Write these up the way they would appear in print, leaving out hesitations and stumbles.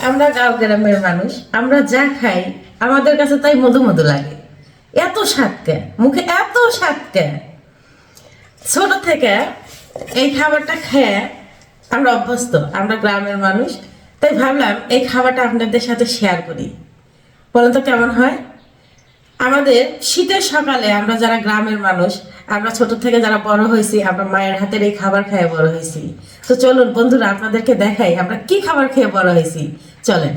আমরা গাঁও গ্রামের মানুষ, আমরা যা খাই আমাদের কাছে তাই মধু মধু লাগে। এত স্বাদকে মুখে এত স্বাদকে ছোট থেকে এই খাবারটা খেয়ে আমরা অভ্যস্ত, আমরা গ্রামের মানুষ। তাই ভাবলাম এই খাবারটা আপনাদের সাথে শেয়ার করি। বলেন তো কেমন হয়? আমাদের শীতের সকালে আমরা যারা গ্রামের মানুষ, আমরা ছোট থেকে যারা বড় হয়েছি, আমরা মায়ের হাতের এই খাবার খেয়ে বড় হয়েছি। তো চলুন বন্ধুরা, আপনাদেরকে দেখাই আমরা কি খাবার খেয়ে বড় হয়েছি। চলেন,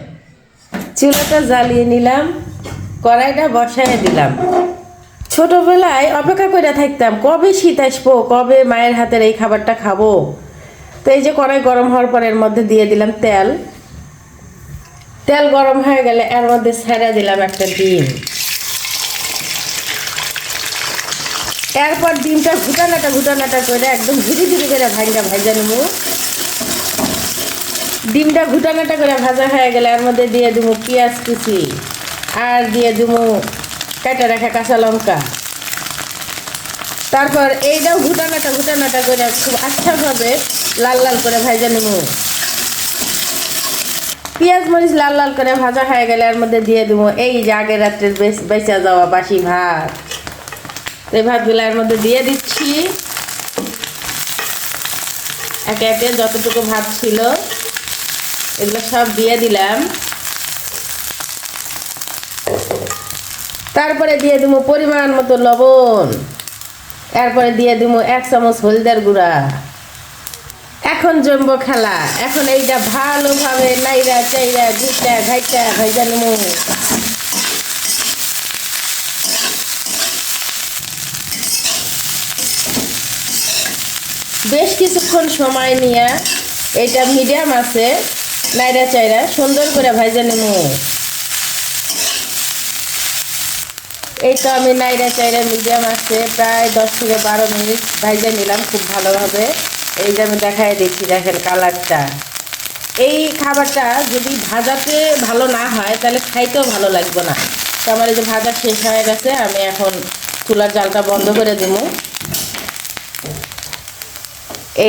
চুলাটা জ্বালিয়ে নিলাম, কড়াইটা বসায় দিলাম। ছোটবেলায় অপেক্ষা করে থাকতাম কবে শীত আসবো, কবে মায়ের হাতের এই খাবারটা খাবো। তো এই যে কড়াই গরম হওয়ার পর এর মধ্যে দিয়ে দিলাম তেল। তেল গরম হয়ে গেলে এর মধ্যে ছেড়ে দিলাম একটা ডিম। এরপর ডিমটা ঘুটানাটা করে একদম ধীরে ধীরে করে ভাজা নেবো। ডিমটা ঘুটানাটা করে ভাজা হয়ে গেলে এর মধ্যে দিয়ে দেবো পেঁয়াজ কুচি, আর দিয়ে দেবো কেটে রাখা কাঁচা লঙ্কা। তারপর এইটাও ঘুটানাটা করে খুব আচ্ছাভাবে লাল লাল করে ভাজা নেব। পেঁয়াজ মরিচ লাল লাল করে ভাজা হয়ে গেলে এর মধ্যে দিয়ে দেবো এই যে আগের রাত্রের বেঁচে যাওয়া বাসি ভাত। এই ভাতগুলো এর মধ্যে দিয়ে দিচ্ছি। একে একে যতটুকু ভাত ছিল এগুলো সব দিয়ে দিলাম। তারপরে দিয়ে দেবো পরিমাণ মতো লবণ। এরপরে দিয়ে দেবো 1 চামচ হলদের গুঁড়া। এখন জমবো খেলা। এখন এইটা ভালোভাবে নাইরা চাইরা ঘুরটা ঘাইটা ভাইজা নেবো। বেশ কিছুক্ষণ সময় নিয়ে এটা মিডিয়াম আছে নাইরা চাইরা সুন্দর করে ভাইজা নেব। এই তো আমি নাইরা চাইরা মিডিয়াম আছে প্রায় 10 থেকে 12 মিনিট ভাইজা নিলাম খুব ভালোভাবে। এই যে আমি দেখাই দিচ্ছি, দেখেন কালারটা। এই খাবারটা যদি ভাজাতে ভালো না হয় তাহলে খাইতেও ভালো লাগবে না। তো আমার এই যে ভাজা শেষ হয়ে গেছে, আমি এখন চুলার জালটা বন্ধ করে দেব।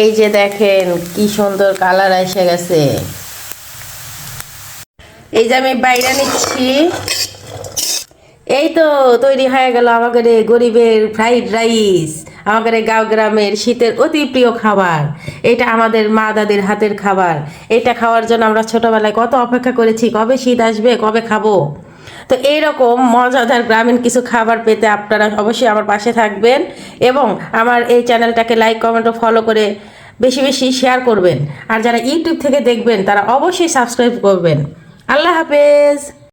এই যে দেখেন কি সুন্দর কালার এসে গেছে। এই যে আমি বাইরে নিচ্ছি। এই তো তৈরি হয়ে গেল আমাদের গরিবের ফ্রাইড রাইস, আমাদের গাঁও গ্রামের শীতের অতি প্রিয় খাবার। এটা আমাদের মা দাদির হাতের খাবার। এটা খাওয়ার জন্য আমরা ছোটবেলায় কত অপেক্ষা করেছি, কবে শীত আসবে, কবে খাবো। তো এইরকম মজাদার গ্রামীণ কিছু খাবার পেতে আপনারা অবশ্যই আমার পাশে থাকবেন এবং আমার এই চ্যানেলটাকে লাইক কমেন্ট ও ফলো করে বেশি বেশি শেয়ার করবেন। আর যারা ইউটিউব থেকে দেখবেন তারা অবশ্যই সাবস্ক্রাইব করবেন। আল্লাহ হাফেজ।